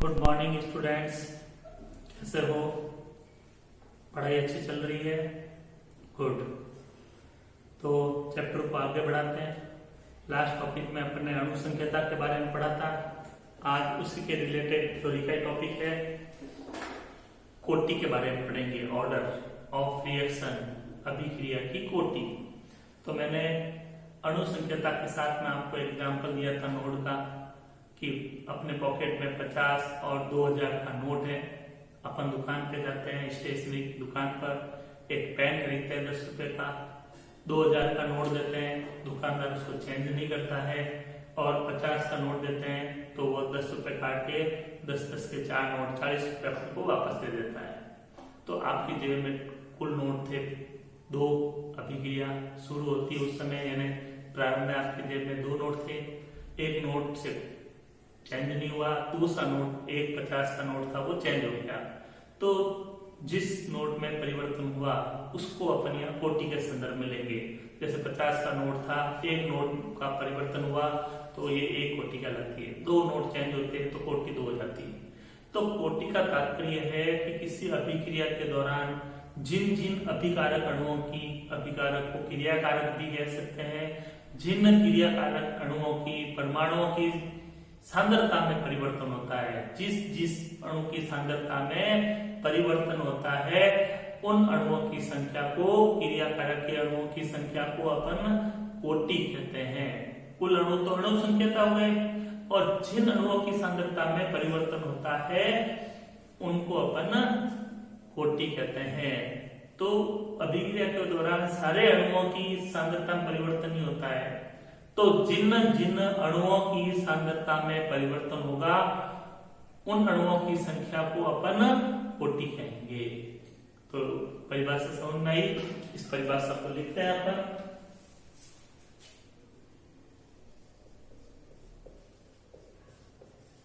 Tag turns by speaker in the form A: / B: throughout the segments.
A: Good morning students, कैसे हो? पढ़ाई अच्छी चल रही है? गुड। तो चैप्टर को आगे बढ़ाते हैं। लास्ट टॉपिक में अपने अणु संकेतक के बारे में पढ़ा था। आज उसी के रिलेटेड थ्योरी का टॉपिक है, कोटि के बारे में पढ़ेंगे। ऑर्डर ऑफ रिएक्शन, अभिक्रिया की कोटि। तो मैंने अणु संकेतक के साथ में आपको एग्जाम्पल दिया था नोट का कि अपने पॉकेट में 50 और 2000 का नोट है। अपन दुकान पे जाते हैं, स्टेशनरी की दुकान पर, एक पेन खरीदते हैं 10 रुपए का, 2000 का नोट देते हैं, दुकानदार उसको चेंज नहीं करता है, और 50 का नोट देते हैं तो वो 10 रुपए काट के 10-10 के 4 नोट 40 रुपए आपको वापस दे देता है। तो आपकी जेब में कुल नोट थे 2। अभिक्रिया शुरू होती है उस समय, यानी प्रारंभ में आपकी जेब में 2 नोट थे। एक नोट से चेंज नहीं हुआ, दूसरा नोट, एक 50 का नोट था, वो चेंज हो गया। तो जिस नोट में परिवर्तन हुआ उसको अपन यहाँ कोटि के संदर्भ में लेंगे। जैसे 50 का नोट था, एक नोट का परिवर्तन हुआ तो ये 1 कोटि कहलाती है। 2 नोट चेंज होते हैं तो कोटि 2 हो जाती है। तो कोटि का तात्पर्य है कि किसी अभिक्रिया के दौरान जिन जिन अभिकारक अणुओं की, अभिकारक को क्रियाकारक भी कह सकते हैं, जिन क्रियाकारक अणुओं की, परमाणुओं की सांद्रता में परिवर्तन होता है, जिस जिस अणु की सांद्रता में परिवर्तन होता है उन अणुओं की संख्या को, क्रियाकारक के अणुओं की संख्या को अपन कोटि कहते हैं। कुल अणु तो अणु संकेता हुए, और जिन अणुओं की सांद्रता में परिवर्तन होता है उनको अपन कोटि कहते हैं। तो अभिक्रिया के दौरान सारे अणुओं की सांद्रता में परिवर्तन ही होता है। तो जिन जिन अणुओं की सांद्रता में परिवर्तन होगा उन अणुओं की संख्या को अपन कोटि कहेंगे। तो परिभाषा समझ में आई? इस परिभाषा को लिखते हैं अपन।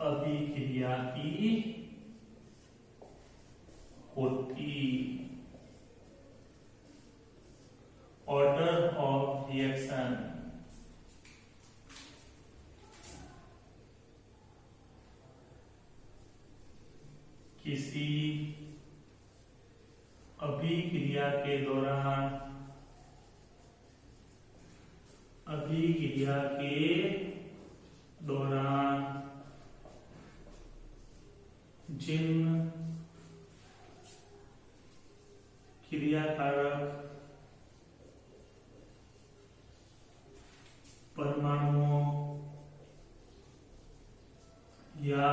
A: अभिक्रिया की कोटि, ऑर्डर ऑफ रिएक्शन। किसी अभिक्रिया के दौरान, अभिक्रिया के दौरान जिन क्रियाकारक परमाणुओं या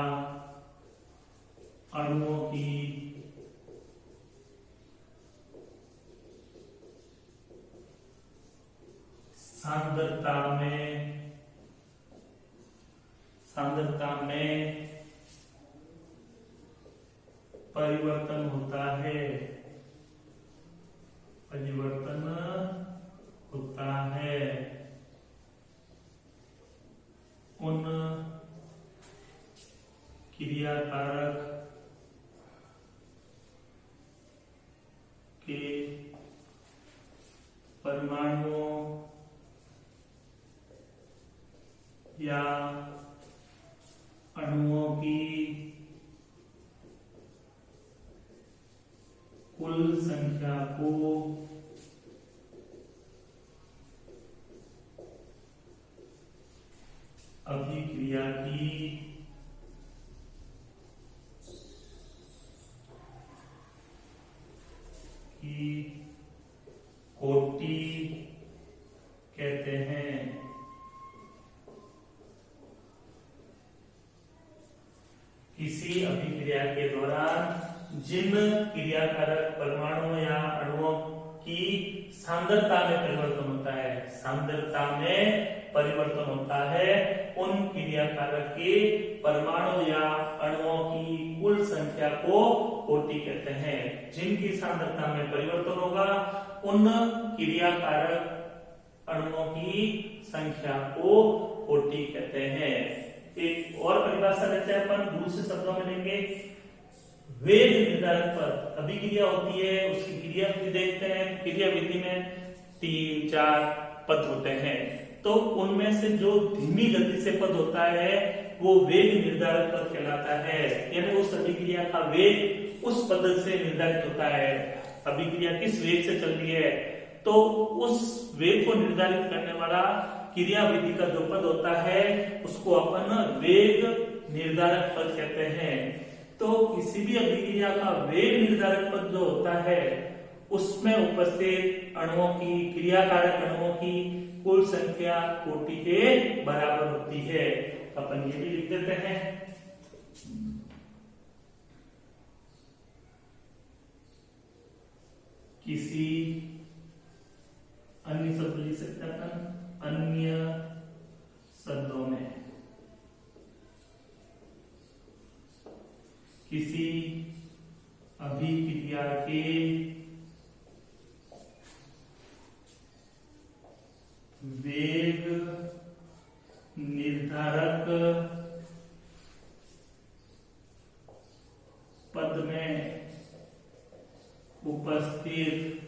A: अणुओं की सांद्रता में परिवर्तन होता है, परिवर्तन होता है, उन क्रियाकारक के परमाणुओं या अणुओं की कुल संख्या को अभिक्रिया की कोटि कहते हैं। किसी अभिक्रिया के दौरान जिन क्रियाकारक परमाणु या अणुओं की सांद्रता में परिवर्तन होता है, सांद्रता में परिवर्तन होता है, उन क्रियाकारक के परमाणु या अणुओं की कुल संख्या को कोटि कहते हैं। जिनकी सांद्रता में परिवर्तन होगा उन क्रियाकारक अणुओं की संख्या को कोटि कहते हैं। एक और परिभाषा लेते हैं अपन, दूसरे शब्दों में लेंगे। वेग निर्धारक पर अभिक्रिया होती है, उसकी क्रिया विधि देखते हैं। क्रिया विधि में 3-4 पद होते हैं, तो उनमें से जो धीमी गति से पद होता है वो वेग निर्धारक पद कहलाता है, यानी उस अभिक्रिया का वेग उस पद से निर्धारित होता है। अभिक्रिया किस वेग से चल रही है, तो उस वेग को निर्धारित करने वाला क्रिया विधि का जो पद होता है उसको अपन वेग निर्धारक पद कहते हैं। तो किसी भी अभिक्रिया का वेग निर्धारक पद जो होता है उसमें उपस्थित अणुओं की, क्रियाकारक अणुओं की कुल संख्या कोटि के बराबर होती है। अपन ये भी लिख देते हैं। किसी अन्य शब्द लिख सकते हैं अपन, अन्य शब्दों में किसी अभिक्रिया के वेग निर्धारक पद में उपस्थित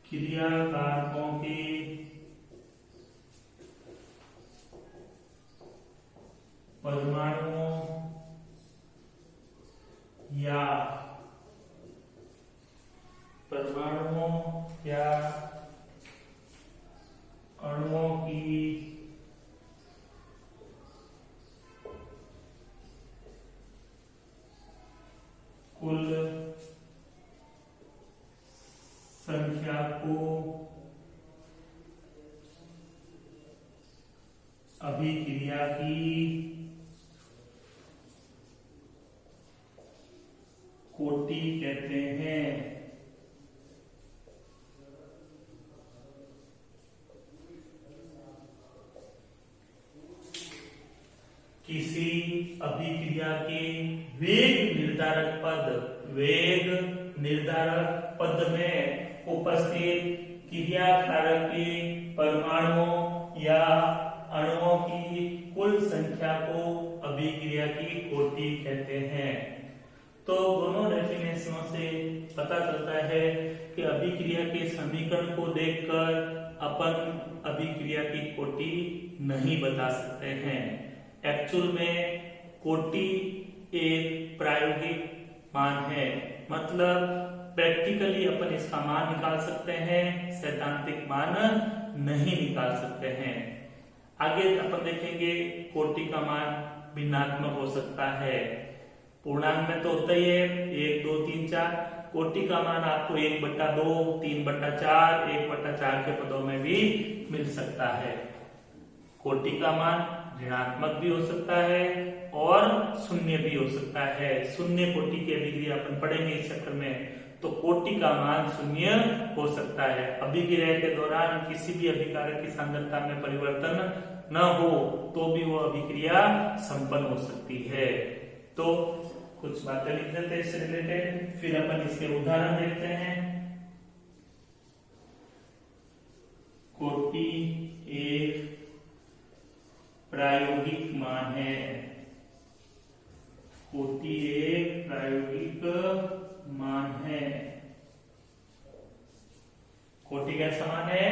A: क्रियाकारकों के परमाणुओं या अणुओं की कुल संख्या को अभिक्रिया की कोटि कहते हैं। किसी अभिक्रिया के वेग निर्धारक पद में उपस्थित क्रियाकारक के परमाणुओं या अणुओं की कुल संख्या को अभिक्रिया की कोटि कहते हैं। तो दोनों डेफिनेशनों से पता चलता है कि अभिक्रिया के समीकरण को देखकर अपन अभिक्रिया की कोटि नहीं बता सकते हैं। एक्चुअल में कोटि एक प्रायोगिक मान है, मतलब प्रैक्टिकली अपन इसका मान निकाल सकते हैं, सैद्धांतिक मान नहीं निकाल सकते हैं। आगे अपन देखेंगे कोटि का मान भिन्नात्मक हो सकता है। पूर्णांक में तो होता ही है 1 2 3 4, कोटि का मान आपको 1/2, 3/4, 1/4 के पदों में भी मिल सकता है। कोटि का मान ऋणात्मक भी हो सकता है और शून्य भी हो सकता है। शून्य कोटि की अभिक्रिया अपन पढ़ेंगे इस चक्र में, तो कोटि का मान शून्य हो सकता है। अभिक्रिया के दौरान किसी भी अभिकारक की सांद्रता में परिवर्तन न हो तो भी वो अभिक्रिया संपन्न हो सकती है। तो कुछ बातें लिख देते हैं इससे रिलेटेड, फिर अपन इसके उदाहरण देखते हैं। कोटि एक प्रायोगिक मान है। कोटि एक प्रायोगिक मान है। कोटि कैसा मान है?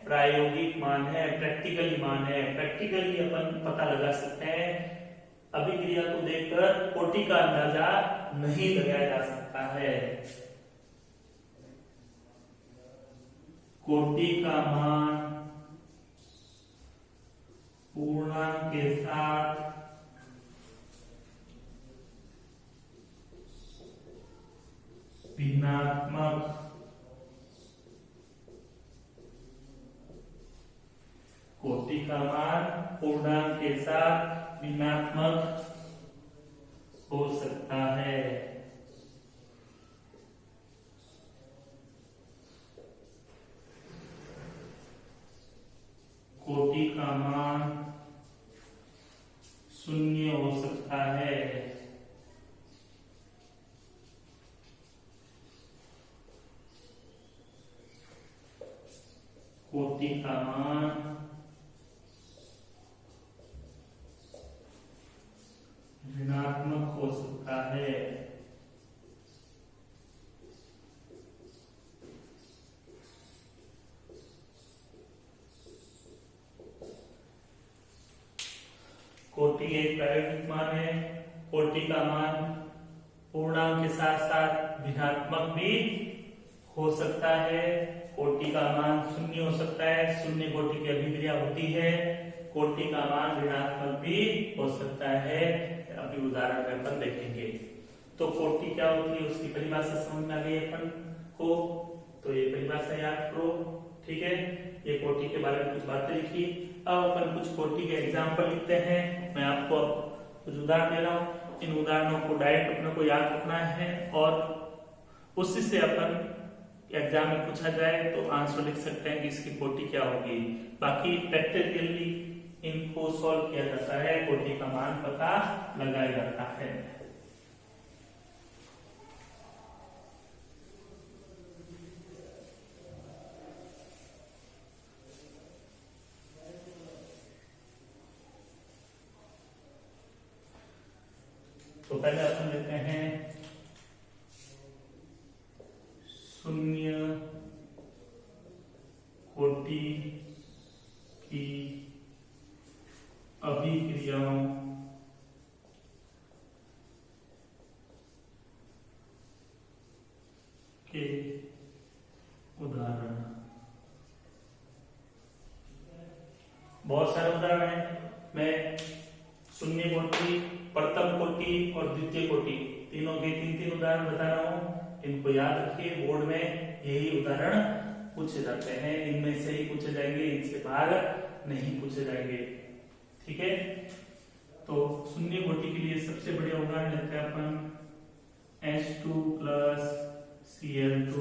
A: प्रायोगिक मान है, प्रैक्टिकली मान है। प्रैक्टिकली अपन पता लगा सकते हैं, अभिक्रिया को देखकर कोटि का अंदाजा नहीं लगाया जा सकता है। कोटि का मान पूर्णांक के साथ भिन्नात्मक कोटि का मान पूर्णांक के साथ भिन्नात्मक हो सकता है। कोटि का मान शून्य हो सकता है। कोटि का मान ऋणात्मक हो सकता है। कोटि एक प्रायोगिक मान है। कोटि का मान पूर्णांक के साथ साथ ऋणात्मक भी हो सकता है। कोटि का मान शून्य हो सकता है, शून्य कोटि की अभिक्रिया होती है। कोटि का मान ऋणात्मक भी हो सकता है। अभी उदाहरण में अपन देखेंगे। तो कोटि क्या होती है उसकी परिभाषा समझ में आ गई अपन को, तो ये परिभाषा याद करो, ठीक है। ये कोटि के बारे में कुछ बातें लिखी। अब अपन कुछ कोटि के एग्जाम्पल लिखते हैं। मैं आपको कुछ उदाहरण दे रहा हूँ, इन उदाहरणों को डायरेक्ट अपने को याद रखना है और उसी से अपन एग्जाम में पूछा जाए तो आंसर लिख सकते हैं कि इसकी कोटि क्या होगी। बाकी प्रैक्टिकली इनको सॉल्व किया जाता है, कोटि का मान पता लगाया जाता है। तो पहले अपन लेते हैं शून्य कोटि की अभिक्रियाओं के उदाहरण। बहुत सारे उदाहरण हैं। मैं शून्य कोटि, प्रथम कोटि और द्वितीय कोटि तीनों के तीन उदाहरण बता रहा हूं। इनको याद रखिए, बोर्ड में यही उदाहरण पूछे जाते हैं। इनमें से ही पूछे जाएंगे, इनसे बाहर नहीं पूछे जाएंगे, ठीक है। तो शून्य कोटि के लिए सबसे बढ़िया उदाहरण लेते हैं अपन H2 + Cl2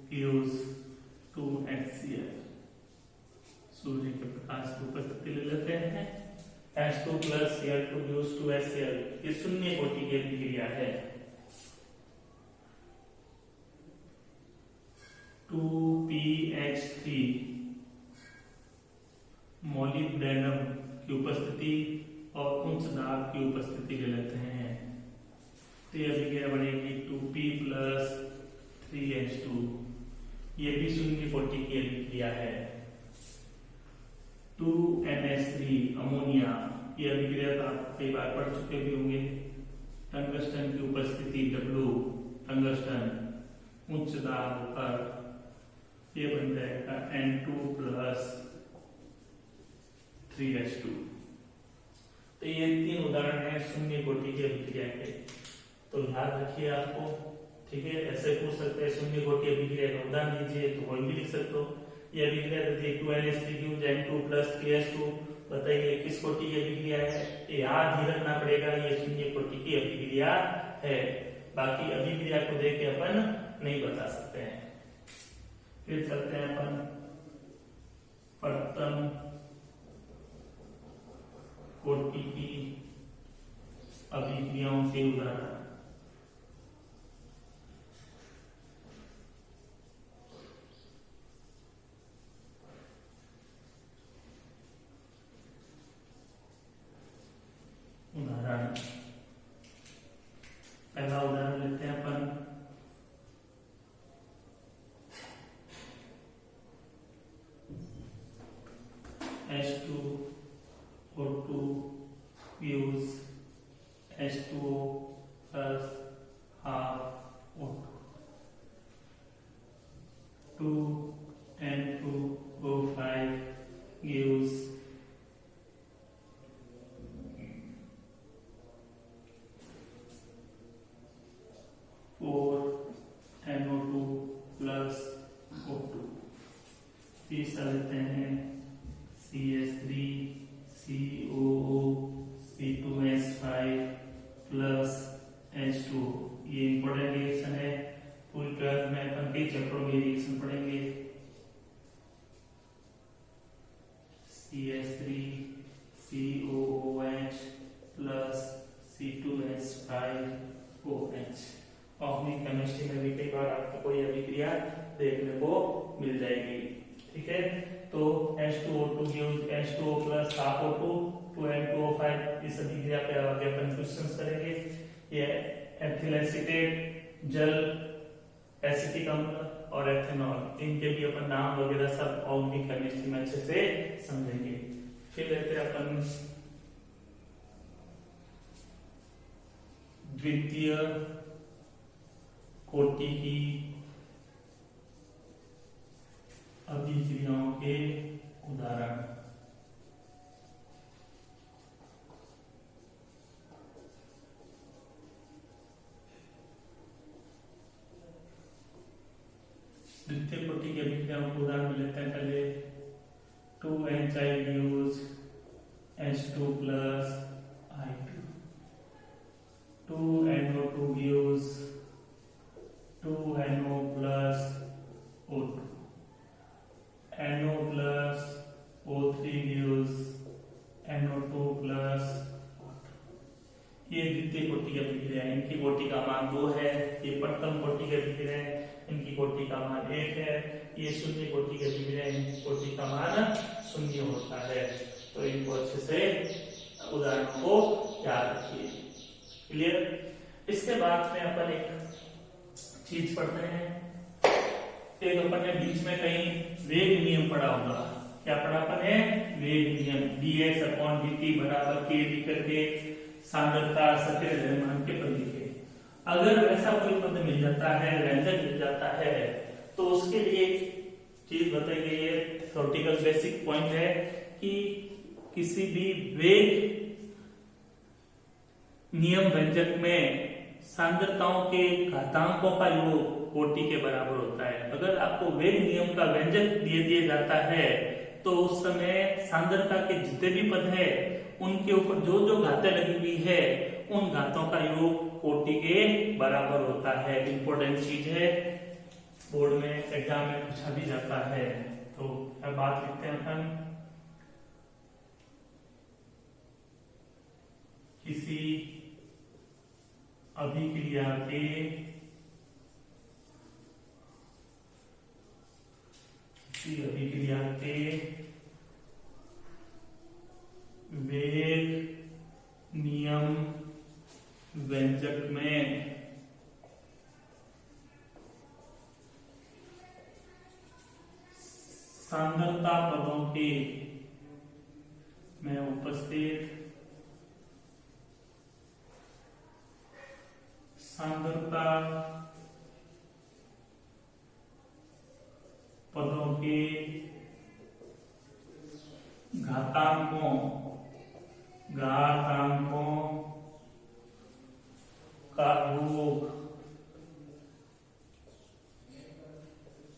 A: + 2HCl। सूर्य के प्रकाश की उपस्थिति ले लेते हैं। H2 + Cl2 + 2HCl ये शून्य कोटि की अभिक्रिया है। 2PH3 मोलिब्डेनम की उपस्थिति और उच्च दाब की उपस्थिति ले लेते हैं। तो ये अभिक्रिया बनेगी 2P + 3H2। ये भी शून्य कोटि की अभिक्रिया है। 2NH3 अमोनिया, ये अभिक्रिया तो आप कई बार पढ़ चुके भी होंगे। टंगस्टन की उपस्थिति W, टंगस्टन उच्च दाब पर, ये बन जाएगा N2 + 3H2। तो ये तीन उदाहरण है शून्य कोटि की अभिक्रिया के, तो याद रखिए आपको, ठीक है। ऐसे पूछ सकते हैं शून्य कोटि अभिक्रिया का उदाहरण दीजिए, तो कोई भी लिख सकते हो। ये अभिक्रिया देती है 2NH3 N2 + 3H2। बताइए किस कोटि की अभिक्रिया है। याद ही रखना पड़ेगा, ये शून्य कोटि की अभिक्रिया है। बाकी अभिक्रिया को देख के अपन नहीं बता सकते हैं। फिर चलते हैं अपन प्रथम कोटि की अभिक्रियाओं के उदाहरण। पहला उदाहरण लेते हैं अपन H2O2 + H2O + ½ O2 2N2O5 gives 4NO2 + O2। तीसरा लेते हैं CH3 COO C2H5 + H2O। ये इंपॉर्टेंट रिएक्शन है। पूरी ट्वेल्थ में अपन कई चैप्टरों में रिएक्शन पढ़ेंगे। CH3 COOH + C2H5OH। Organic chemistry में भी कई बार आपको कोई अभिक्रिया देखने को मिल जाएगी, ठीक है। तो H2O2 gives H2O + ½ O2 2N2O5। इस अभिक्रिया पे आगे अपन क्वेश्चंस करेंगे। ये एथिल एसीटेट, जल, एसिटिक अम्ल और एथेनॉल, इनके भी अपन नाम वगैरह सब ऑर्गेनिक केमिस्ट्री में अच्छे से समझेंगे। फिर लेते हैं अपन द्वितीय कोटि की अभिक्रियाओं के उदाहरण। द्वितीय कोटि की अभिक्रियाओं के उदाहरण लेते हैं। पहले 2NHIDOs H2 plus I2, 2NO2 gives 2NO plus O2, NO plus O3 gives NO2 plus O2। ये द्वितीय कोटि की अभिक्रिया है, इनकी कोटि का मान 2 है। ये प्रथम कोटि की अभिक्रिया है, इनकी कोटि का मान 1 है। ये शून्य कोटि की अभिक्रिया है, इनकी कोटि का मान 0 होता है। तो इनको अच्छे से उदाहरणों को याद रखिए। क्लियर। इसके बाद में अपन एक चीज पढ़ते हैं। एक अपन ने बीच में कहीं वेग नियम पढ़ा होगा। क्या पढ़ा अपन है? वेग नियम। dx/dt बराबर k लिख के सांद्रता सक्रिय द्रव्यमान के पद लिखे। अगर ऐसा कोई पद मिल जाता है, व्यंजक मिल जाता है, तो उसके लिए चीज बताई गई है, थ्योरेटिकल बेसिक पॉइंट है कि किसी भी वेग नियम व्यंजक में सांद्रताओं के घातांकों का योग कोटि के बराबर होता है। अगर आपको वेग नियम का व्यंजक दिया जाता है तो उस समय सांद्रता के जितने भी पद है उनके ऊपर जो जो घातें लगी हुई है उन घातों का योग कोटि के बराबर होता है। इंपॉर्टेंट चीज है, बोर्ड में एग्जाम में पूछा भी जाता है। तो अब बात लिखते हैं अपन। किसी अभिक्रिया के वेग नियम व्यंजक में सांद्रता पदों के में उपस्थित सांद्रता पदों के घातांकों का योग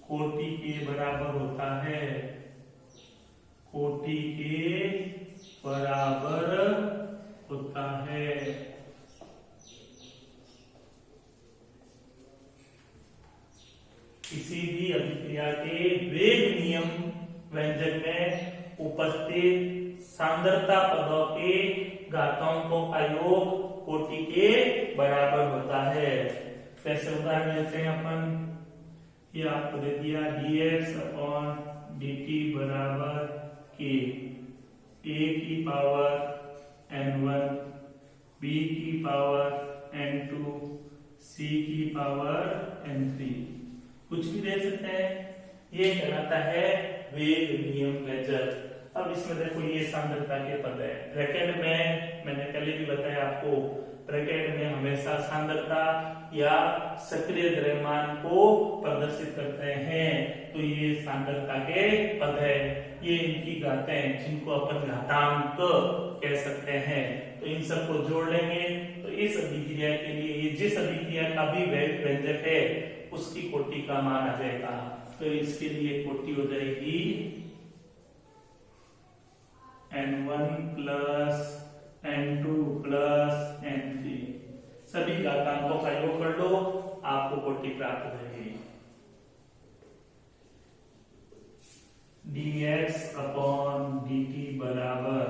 A: कोटि के बराबर होता है। कोटि के बराबर होता है। किसी भी अभिक्रिया के वेग नियम व्यंजक में उपस्थित सांद्रता पदों के घातांकों का योग कोटि के बराबर होता है। कैसे उदाहरण लेते हैं अपन। ये आपको दे दिया dx/dt बराबर k, a की पावर n1, b की पावर n2, c की पावर n3, कुछ भी दे सकते हैं। ये कहलाता है वेग नियम व्यंजक। अब इसमें देखो ये सांद्रता के पद है। ब्रैकेट में मैंने पहले भी बताया आपको, ब्रैकेट में हमेशा सांद्रता या सक्रिय द्रव्यमान को प्रदर्शित करते हैं। तो ये सांद्रता के पद है। ये इनकी घातें जिनको अपन घातांक कह सकते हैं। तो इन सबको जोड़ लेंगे तो इस अभिक्रिया के लिए ये जिस अभिक्रिया का भी वेग व्यंजक है उसकी कोटि का मान आ जाएगा। तो इसके लिए कोटि हो जाएगी n1 plus n2 plus n3। सभी घातांकों का योग कर लो, आपको कोटि प्राप्त हो जाएगी। dx/dt बराबर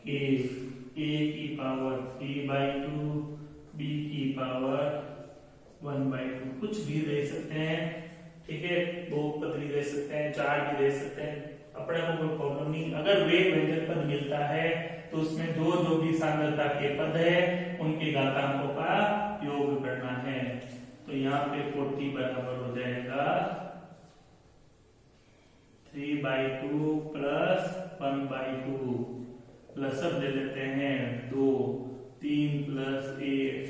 A: k, a की पावर 3/2, b की पावर 1/2, कुछ भी दे सकते हैं। ठीक है, दो पद भी दे सकते हैं, चार भी दे सकते हैं, अपने को कोई प्रॉब्लम नहीं। अगर वेग व्यंजक पद मिलता है तो उसमें जो भी सांद्रता के पद है उनके घातांकों का योग करना है। तो यहाँ पे कोटि बराबर हो जाएगा 3/2 प्लस 1/2 प्लस अब ले लेते हैं 2, 3 प्लस 1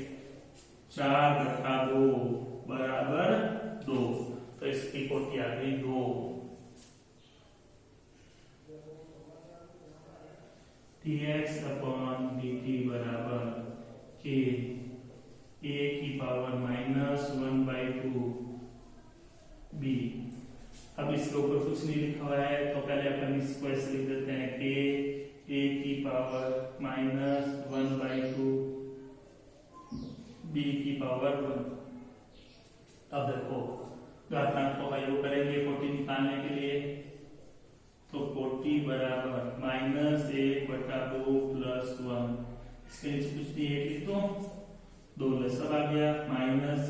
A: 4/2 बराबर 2। तो इसकी कोटि आ गई 2। dx अपॉन dt बराबर k a की पावर -1/2 b। अब इसके ऊपर कुछ नहीं लिखा हुआ है तो पहले अपन इसको ऐसे लिख देते हैं k a की पावर -1/2 b की पावर 1। अब देखो घातांकों का योग करेंगे कोटि निकालने के लिए। तो कोटि बराबर -1/2 + 1। इसके नीचे कुछ नहीं है लिख दो, 2 लसब आ गया, -1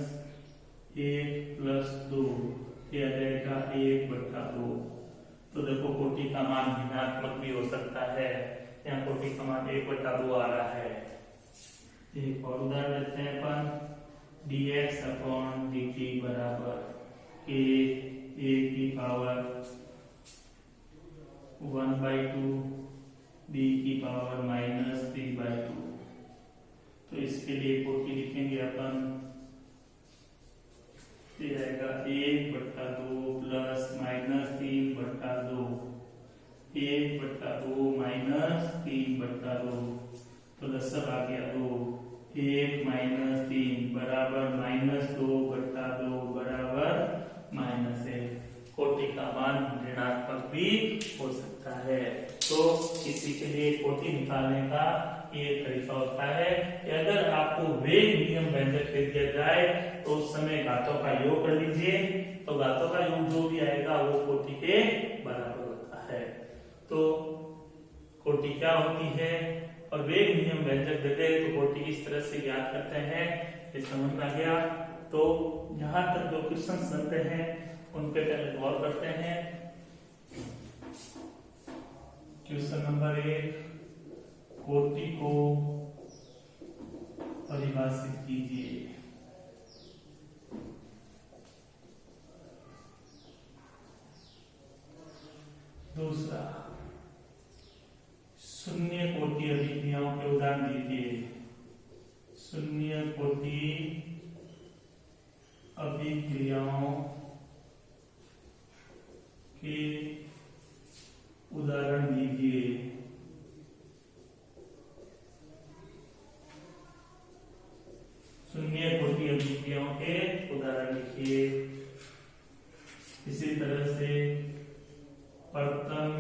A: + 2 ये आ जाएगा 1/2। तो देखो कोटि का मान ऋणात्मक भी हो सकता है, यहाँ कोटि का मान 1/2 आ रहा है। एक और उदाहरण लेते हैं अपन, dx अपॉन dt बराबर k a की पावर 1/2 b की पावर -3/2। तो इसके लिए कोटि लिखेंगे अपन, ये आएगा 1/2 प्लस -3/2 1/2 -3/2। तो लसब आ गया 2 1 - 3 बराबर -2/2 बराबर -1। कोटि का मान ऋणात्मक भी हो सकता है। तो किसी के लिए कोटि निकालने का ये तरीका होता है कि अगर आपको वेग नियम व्यंजक दे दिया जाए तो उस समय घातों का योग कर लीजिए, तो घातों का योग जो भी आएगा वो कोटि के बराबर होता है। तो कोटि क्या होती है और वेग नियम व्यंजक दे दे तो कोटि किस तरह से ज्ञात करते हैं ये समझ में आ गया। तो यहाँ तक जो क्वेश्चन बनते हैं उन पे पहले गौर करते हैं। क्वेश्चन नंबर 1, कोटि को परिभाषित कीजिए। दूसरा, शून्य कोटि अभिक्रियाओं के उदाहरण दीजिए। शून्य कोटि अभिक्रियाओं के उदाहरण दीजिए। शून्य कोटि अभिक्रियाओं के उदाहरण लिखिए। इसी तरह से प्रथम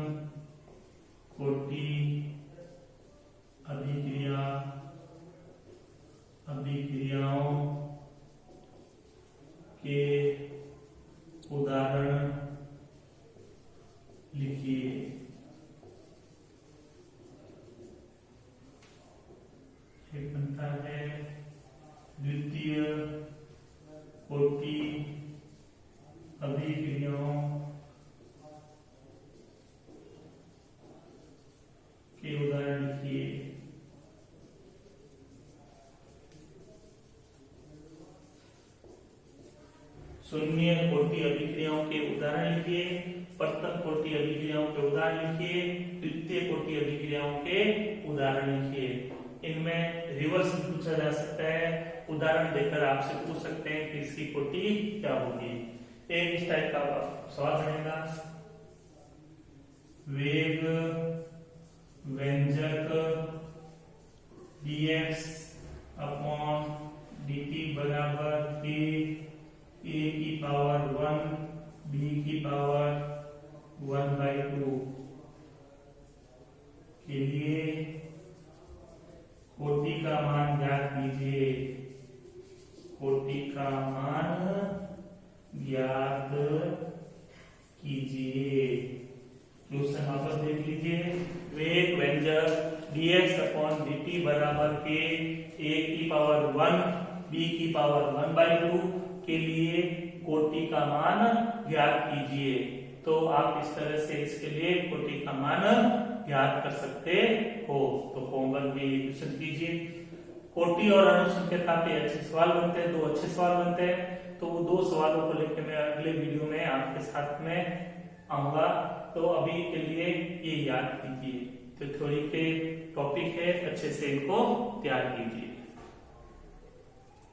A: कोटि अभिक्रियाओं के उदाहरण लिखिए। एक बनता है द्वितीय कोटि अभिक्रियाओं के उदाहरण लिखिए। शून्य कोटि अभिक्रियाओं के उदाहरण लिखिए, प्रथम कोटि अभिक्रियाओं के उदाहरण लिखिए, द्वितीय कोटि अभिक्रियाओं के उदाहरण लिखिए। इनमें रिवर्स पूछा जा सकता है, उदाहरण देकर आपसे पूछ सकते हैं कि इसकी कोटि क्या होगी। एक इस टाइप का सवाल बनेगा, वेग व्यंजक dx अपॉन dt बराबर k a की पावर 1 b की पावर 1/2 के लिए कोटि का मान ज्ञात कीजिए। कोटि का मान ज्ञात कीजिए। क्वेश्चन वापस देख लीजिए। वेग व्यंजक dx अपॉन dt बराबर k a की पावर 1 b की पावर 1/2 के लिए कोटि का मान ज्ञात कीजिए। तो आप इस तरह से इसके लिए कोटि का मान ज्ञात कर सकते हो। तो होमवर्क में क्वेश्चन कीजिए। कोटि और अनुसंख्यता पे अच्छे सवाल बनते हैं, 2 अच्छे सवाल बनते हैं। तो वो 2 सवालों को लेकर मैं अगले वीडियो में आपके साथ में आऊंगा। तो अभी के लिए ये याद कीजिए। तो थ्योरी के टॉपिक है, अच्छे से इनको तैयार कीजिए।